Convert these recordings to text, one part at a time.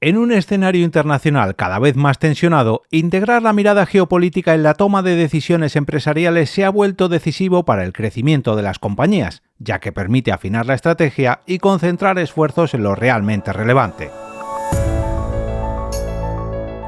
En un escenario internacional cada vez más tensionado, integrar la mirada geopolítica en la toma de decisiones empresariales se ha vuelto decisivo para el crecimiento de las compañías, ya que permite afinar la estrategia y concentrar esfuerzos en lo realmente relevante.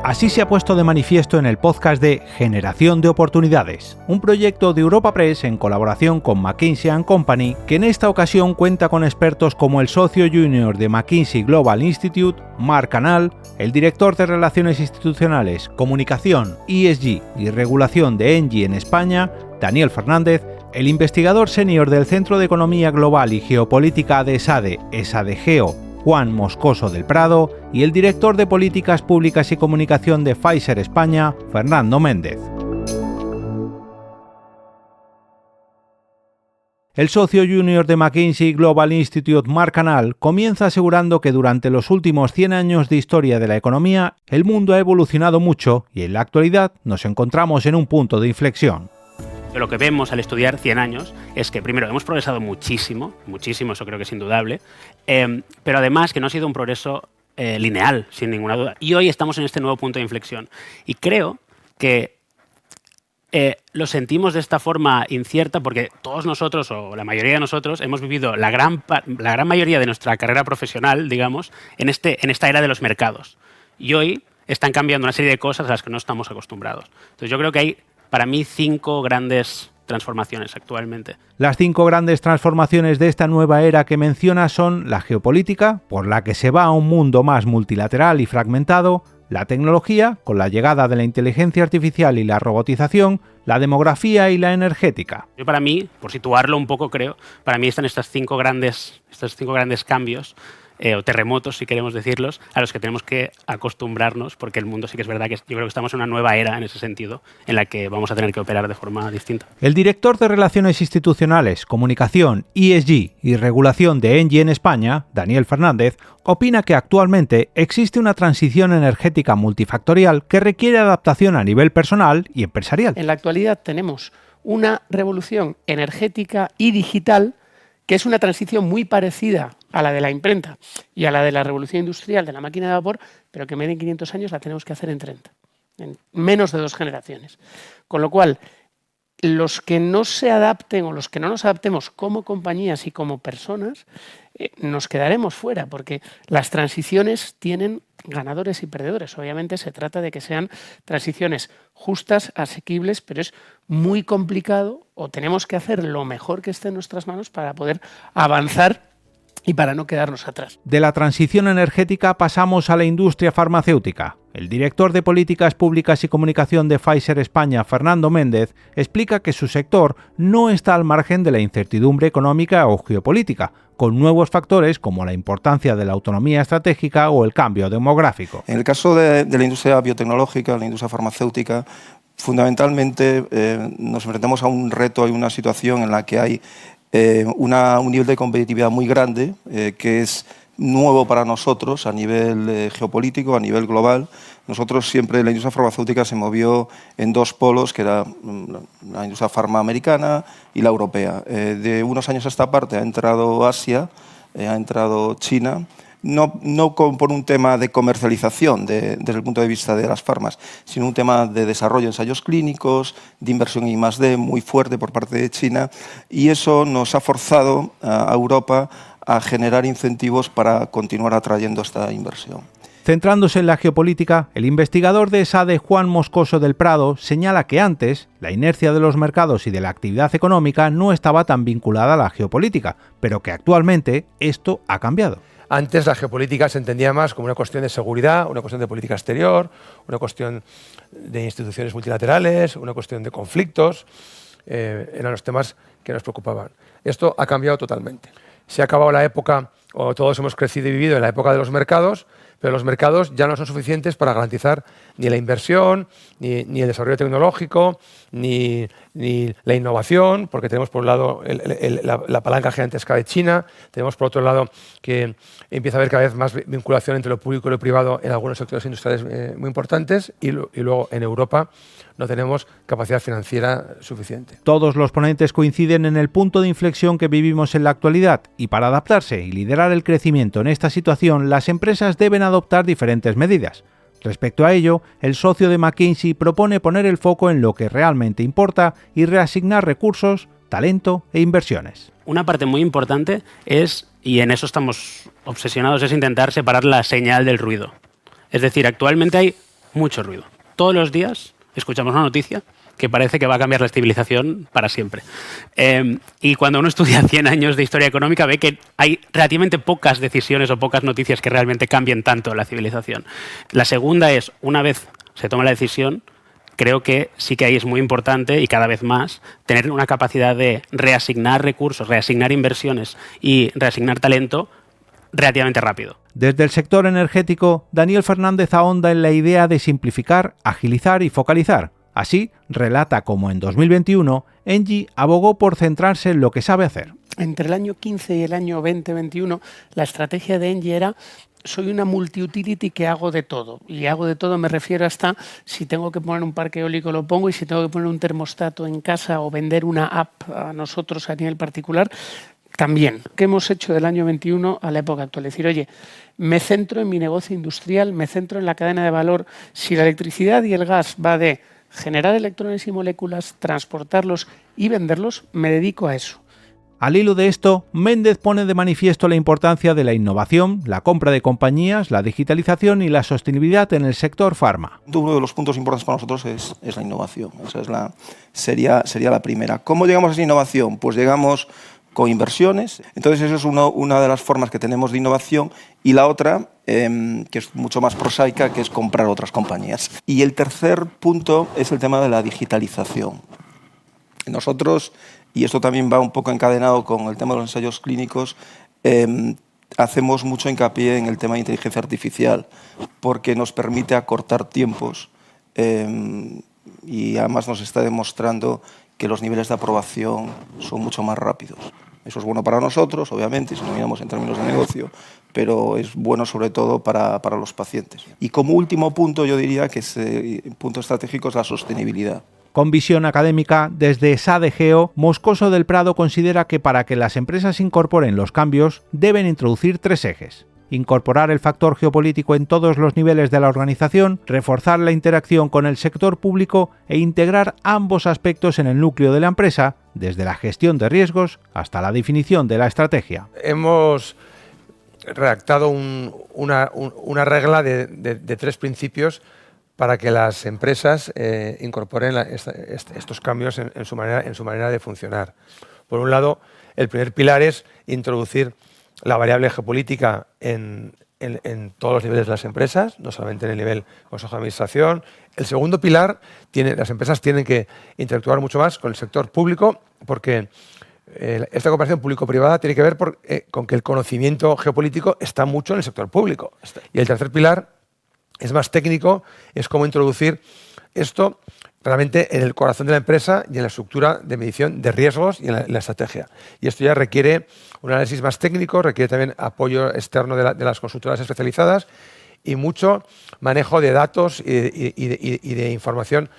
Así se ha puesto de manifiesto en el podcast de Generación de Oportunidades, un proyecto de Europa Press en colaboración con McKinsey & Company, que en esta ocasión cuenta con expertos como el socio junior de McKinsey Global Institute, Marc Canal, el director de Relaciones Institucionales, Comunicación, ESG y Regulación de ENGIE en España, Daniel Fernández, el investigador senior del Centro de Economía Global y Geopolítica de ESADE-GEO, Juan Moscoso del Prado, y el director de Políticas Públicas y Comunicación de Pfizer España, Fernando Méndez. El socio junior de McKinsey Global Institute, Marc Canal, comienza asegurando que durante los últimos 100 años de historia de la economía, el mundo ha evolucionado mucho y en la actualidad nos encontramos en un punto de inflexión. Lo que vemos al estudiar 100 años es que, primero, hemos progresado muchísimo, eso creo que es indudable, pero además que no ha sido un progreso lineal, sin ninguna duda. Y hoy estamos en este nuevo punto de inflexión. Y creo que lo sentimos de esta forma incierta porque todos nosotros, o la mayoría de nosotros, hemos vivido la gran mayoría de nuestra carrera profesional, digamos, en esta era de los mercados. Y hoy están cambiando una serie de cosas a las que no estamos acostumbrados. Entonces yo creo que hay, para mí, 5 grandes transformaciones actualmente. Las 5 grandes transformaciones de esta nueva era que menciona son la geopolítica, por la que se va a un mundo más multilateral y fragmentado, la tecnología, con la llegada de la inteligencia artificial y la robotización, la demografía y la energética. Yo, para mí, por situarlo un poco, para mí están estos 5 grandes cambios, o terremotos, si queremos decirlos, a los que tenemos que acostumbrarnos, porque el mundo sí que es verdad que yo creo que estamos en una nueva era en ese sentido, en la que vamos a tener que operar de forma distinta. El director de Relaciones Institucionales, Comunicación, ESG y Regulación de ENGIE en España, Daniel Fernández, opina que actualmente existe una transición energética multifactorial que requiere adaptación a nivel personal y empresarial. En la actualidad tenemos una revolución energética y digital que es una transición muy parecida a la de la imprenta y a la de la revolución industrial de la máquina de vapor, pero que en vez de 500 años la tenemos que hacer en 30, en menos de 2 generaciones. Con lo cual, los que no se adapten o los que no nos adaptemos como compañías y como personas, nos quedaremos fuera, porque las transiciones tienen ganadores y perdedores. Obviamente se trata de que sean transiciones justas, asequibles, pero es muy complicado o tenemos que hacer lo mejor que esté en nuestras manos para poder avanzar y para no quedarnos atrás. De la transición energética pasamos a la industria farmacéutica. El director de Políticas Públicas y Comunicación de Pfizer España, Fernando Méndez, explica que su sector no está al margen de la incertidumbre económica o geopolítica, con nuevos factores como la importancia de la autonomía estratégica o el cambio demográfico. En el caso de la industria biotecnológica, la industria farmacéutica, fundamentalmente nos enfrentamos a un reto y una situación en la que hay un nivel de competitividad muy grande, que es nuevo para nosotros a nivel geopolítico, a nivel global. Nosotros siempre, la industria farmacéutica se movió en 2 polos, que era la industria farma americana y la europea. De unos años a esta parte ha entrado Asia, ha entrado China, no por un tema de comercialización desde el punto de vista de las farmas, sino un tema de desarrollo de ensayos clínicos, de inversión en I+D muy fuerte por parte de China, y eso nos ha forzado a Europa a generar incentivos para continuar atrayendo esta inversión. Centrándose en la geopolítica, el investigador de ESADE, Juan Moscoso del Prado, señala que antes la inercia de los mercados y de la actividad económica no estaba tan vinculada a la geopolítica, pero que actualmente esto ha cambiado. Antes la geopolítica se entendía más como una cuestión de seguridad, una cuestión de política exterior, una cuestión de instituciones multilaterales, una cuestión de conflictos. Eran los temas que nos preocupaban. Esto ha cambiado totalmente. Se ha acabado la época, o todos hemos crecido y vivido en la época de los mercados, pero los mercados ya no son suficientes para garantizar ni la inversión, ni el desarrollo tecnológico, ni la innovación, porque tenemos por un lado la palanca gigantesca de China, tenemos por otro lado que empieza a haber cada vez más vinculación entre lo público y lo privado en algunos sectores industriales muy importantes, y luego en Europa no tenemos capacidad financiera suficiente. Todos los ponentes coinciden en el punto de inflexión que vivimos en la actualidad, y para adaptarse y liderar el crecimiento en esta situación, las empresas deben adoptar diferentes medidas. Respecto a ello, el socio de McKinsey propone poner el foco en lo que realmente importa y reasignar recursos, talento e inversiones. Una parte muy importante es, y en eso estamos obsesionados, es intentar separar la señal del ruido. Es decir, actualmente hay mucho ruido. Todos los días escuchamos una noticia que parece que va a cambiar la civilización para siempre. Y cuando uno estudia 100 años de historia económica ve que hay relativamente pocas decisiones o pocas noticias que realmente cambien tanto la civilización. La segunda es, una vez se toma la decisión, creo que sí que ahí es muy importante y cada vez más tener una capacidad de reasignar recursos, reasignar inversiones y reasignar talento relativamente rápido. Desde el sector energético, Daniel Fernández ahonda en la idea de simplificar, agilizar y focalizar. Así, relata cómo en 2021 Engie abogó por centrarse en lo que sabe hacer. Entre el año 15 y el año 2021, la estrategia de Engie era: soy una multi-utility que hago de todo. Y hago de todo me refiero hasta si tengo que poner un parque eólico lo pongo, y si tengo que poner un termostato en casa o vender una app a nosotros a nivel particular, también. ¿Qué hemos hecho del año 21 a la época actual? Es decir, oye, me centro en mi negocio industrial, me centro en la cadena de valor. Si la electricidad y el gas va de generar electrones y moléculas, transportarlos y venderlos, me dedico a eso. Al hilo de esto, Méndez pone de manifiesto la importancia de la innovación, la compra de compañías, la digitalización y la sostenibilidad en el sector farma. Uno de los puntos importantes para nosotros es la innovación. Esa sería la primera. ¿Cómo llegamos a esa innovación? Pues llegamos con inversiones. Entonces, eso es una de las formas que tenemos de innovación. Y la otra, que es mucho más prosaica, que es comprar otras compañías. Y el tercer punto es el tema de la digitalización. Nosotros, y esto también va un poco encadenado con el tema de los ensayos clínicos, hacemos mucho hincapié en el tema de inteligencia artificial, porque nos permite acortar tiempos y además nos está demostrando que los niveles de aprobación son mucho más rápidos. Eso es bueno para nosotros, obviamente, si no miramos en términos de negocio, pero es bueno sobre todo para los pacientes. Y como último punto, yo diría que ese punto estratégico es la sostenibilidad. Con visión académica, desde SADEGEO, Moscoso del Prado considera que para que las empresas incorporen los cambios, deben introducir 3 ejes. Incorporar el factor geopolítico en todos los niveles de la organización, reforzar la interacción con el sector público e integrar ambos aspectos en el núcleo de la empresa, desde la gestión de riesgos hasta la definición de la estrategia. Hemos redactado una regla de 3 principios para que las empresas incorporen estos cambios en su manera de funcionar. Por un lado, el primer pilar es introducir la variable geopolítica en todos los niveles de las empresas, no solamente en el nivel Consejo de Administración. El segundo pilar, las empresas tienen que interactuar mucho más con el sector público, porque esta cooperación público-privada tiene que ver con que el conocimiento geopolítico está mucho en el sector público. Y el tercer pilar es más técnico, es cómo introducir esto realmente en el corazón de la empresa y en la estructura de medición de riesgos y en la estrategia. Y esto ya requiere un análisis más técnico, requiere también apoyo externo de las consultoras especializadas y mucho manejo de datos y de información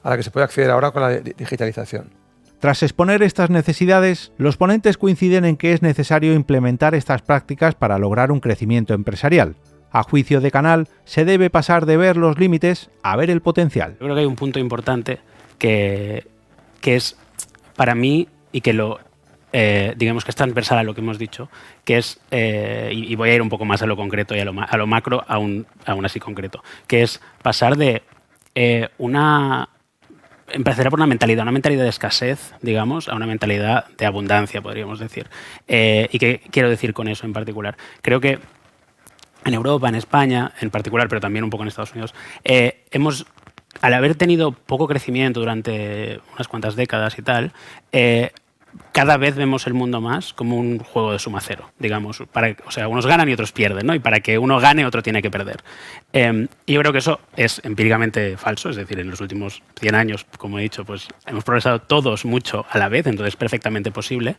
a la que se puede acceder ahora con la digitalización. Tras exponer estas necesidades, los ponentes coinciden en que es necesario implementar estas prácticas para lograr un crecimiento empresarial. A juicio de Canal, se debe pasar de ver los límites a ver el potencial. Yo creo que hay un punto importante que es para mí y que digamos que es transversal a lo que hemos dicho, que es, y voy a ir un poco más a lo concreto y a lo macro, aún así concreto, que es pasar de empezar por una mentalidad de escasez, digamos, a una mentalidad de abundancia, podríamos decir. ¿Y qué quiero decir con eso en particular? Creo que en Europa, en España en particular, pero también un poco en Estados Unidos, al haber tenido poco crecimiento durante unas cuantas décadas y tal, cada vez vemos el mundo más como un juego de suma cero, digamos. O sea, unos ganan y otros pierden, ¿no? Y para que uno gane, otro tiene que perder. Y yo creo que eso es empíricamente falso, es decir, en los últimos 100 años, como he dicho, pues hemos progresado todos mucho a la vez, entonces es perfectamente posible.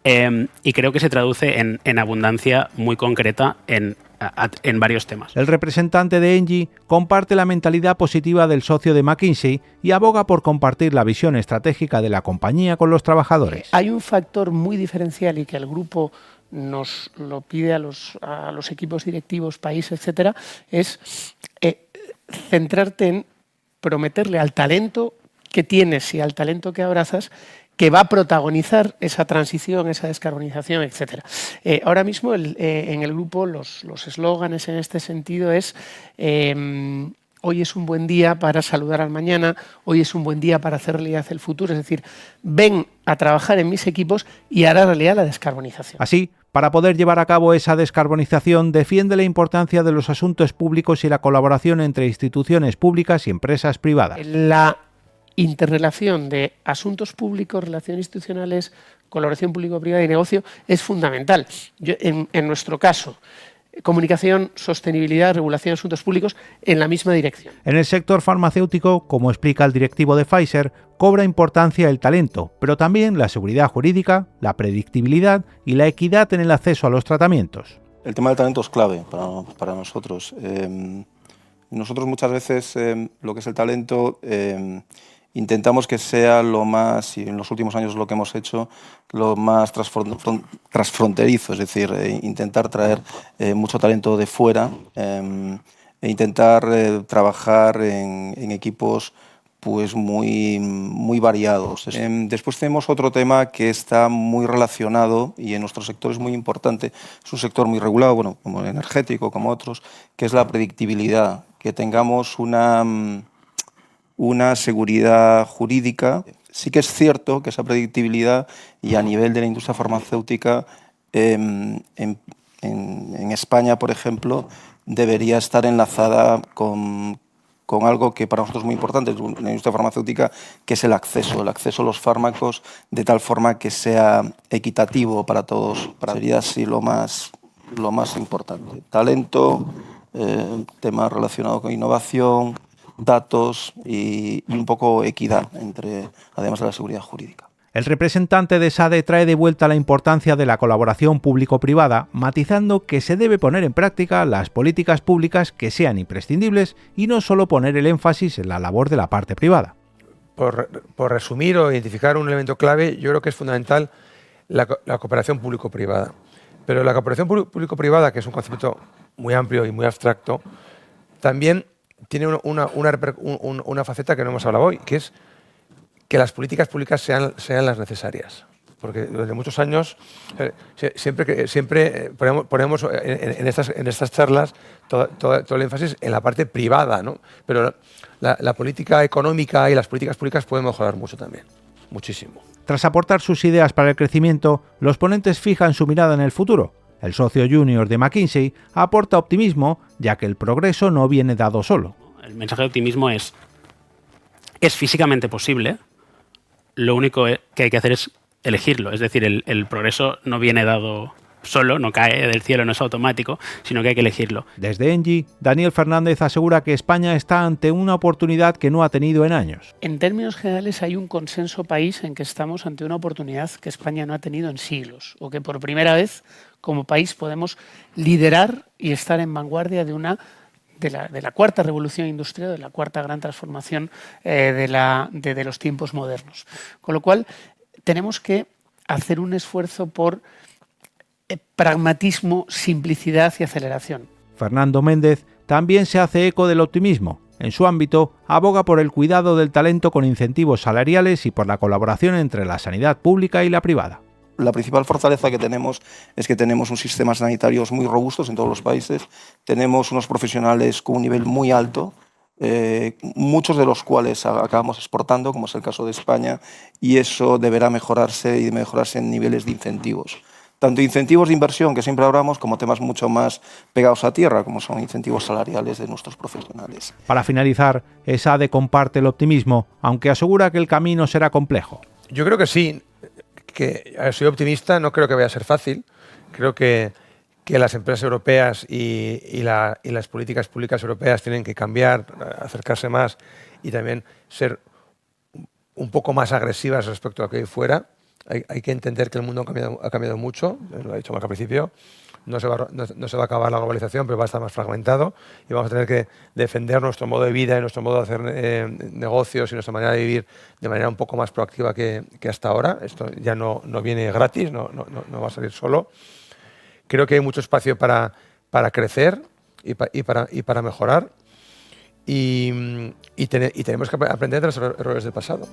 Y creo que se traduce en abundancia muy concreta en varios temas. El representante de Engie comparte la mentalidad positiva del socio de McKinsey y aboga por compartir la visión estratégica de la compañía con los trabajadores. Hay un factor muy diferencial y que el grupo nos lo pide a los equipos directivos, país, etcétera, es centrarte en prometerle al talento que tienes y al talento que abrazas que va a protagonizar esa transición, esa descarbonización, etcétera. Ahora mismo en el grupo los eslóganes en este sentido es hoy es un buen día para saludar al mañana, hoy es un buen día para hacer realidad el futuro, es decir, ven a trabajar en mis equipos y hará realidad la descarbonización. Así, para poder llevar a cabo esa descarbonización, defiende la importancia de los asuntos públicos y la colaboración entre instituciones públicas y empresas privadas. La interrelación de asuntos públicos, relaciones institucionales, colaboración público-privada y negocio es fundamental. En nuestro caso, comunicación, sostenibilidad, regulación de asuntos públicos en la misma dirección. En el sector farmacéutico, como explica el directivo de Pfizer, cobra importancia el talento, pero también la seguridad jurídica, la predictibilidad y la equidad en el acceso a los tratamientos. El tema del talento es clave para nosotros. Nosotros muchas veces lo que es el talento intentamos que sea lo más, y en los últimos años lo que hemos hecho, lo más transfronterizo, es decir, intentar traer mucho talento de fuera e intentar trabajar en equipos pues muy variados. Después tenemos otro tema que está muy relacionado y en nuestro sector es muy importante. Es un sector muy regulado, bueno, como el energético, como otros, que es la predictibilidad, que tengamos una seguridad jurídica. Sí que es cierto que esa predictibilidad y a nivel de la industria farmacéutica en España, por ejemplo, debería estar enlazada con algo que para nosotros es muy importante en la industria farmacéutica, que es el acceso a los fármacos de tal forma que sea equitativo para todos. Sería así lo más importante. Talento, tema relacionado con innovación, datos y un poco equidad, además de la seguridad jurídica. El representante de SADE trae de vuelta la importancia de la colaboración público-privada, matizando que se debe poner en práctica las políticas públicas que sean imprescindibles y no solo poner el énfasis en la labor de la parte privada. Por resumir o identificar un elemento clave, yo creo que es fundamental la cooperación público-privada. Pero la cooperación público-privada, que es un concepto muy amplio y muy abstracto, también tiene una faceta que no hemos hablado hoy, que es que las políticas públicas sean las necesarias. Porque durante muchos años siempre ponemos en estas charlas todo el énfasis en la parte privada, ¿no? Pero la política económica y las políticas públicas pueden mejorar mucho también, muchísimo. Tras aportar sus ideas para el crecimiento, los ponentes fijan su mirada en el futuro. El socio junior de McKinsey aporta optimismo, ya que el progreso no viene dado solo. El mensaje de optimismo es físicamente posible, lo único que hay que hacer es elegirlo. Es decir, el progreso no viene dado solo, no cae del cielo, no es automático, sino que hay que elegirlo. Desde Engie, Daniel Fernández asegura que España está ante una oportunidad que no ha tenido en años. En términos generales hay un consenso país en que estamos ante una oportunidad que España no ha tenido en siglos, o que por primera vez como país podemos liderar y estar en vanguardia de la cuarta revolución industrial, de la cuarta gran transformación de los tiempos modernos. Con lo cual, tenemos que hacer un esfuerzo por pragmatismo, simplicidad y aceleración. Fernando Méndez también se hace eco del optimismo. En su ámbito, aboga por el cuidado del talento con incentivos salariales y por la colaboración entre la sanidad pública y la privada. La principal fortaleza que tenemos es que tenemos un sistema sanitario muy robusto en todos los países, tenemos unos profesionales con un nivel muy alto, muchos de los cuales acabamos exportando, como es el caso de España, y eso deberá mejorarse en niveles de incentivos. Tanto incentivos de inversión, que siempre hablamos, como temas mucho más pegados a tierra, como son incentivos salariales de nuestros profesionales. Para finalizar, SADE comparte el optimismo, aunque asegura que el camino será complejo. Yo creo que sí. Soy optimista, no creo que vaya a ser fácil. Creo que las empresas europeas y las políticas públicas europeas tienen que cambiar, acercarse más y también ser un poco más agresivas respecto a lo que hay fuera. Hay que entender que el mundo ha cambiado mucho, lo ha dicho Marc al principio. No se va a acabar la globalización, pero va a estar más fragmentado y vamos a tener que defender nuestro modo de vida y nuestro modo de hacer negocios y nuestra manera de vivir de manera un poco más proactiva que hasta ahora. Esto ya no viene gratis, no va a salir solo. Creo que hay mucho espacio para crecer y para mejorar y tenemos que aprender de los errores del pasado.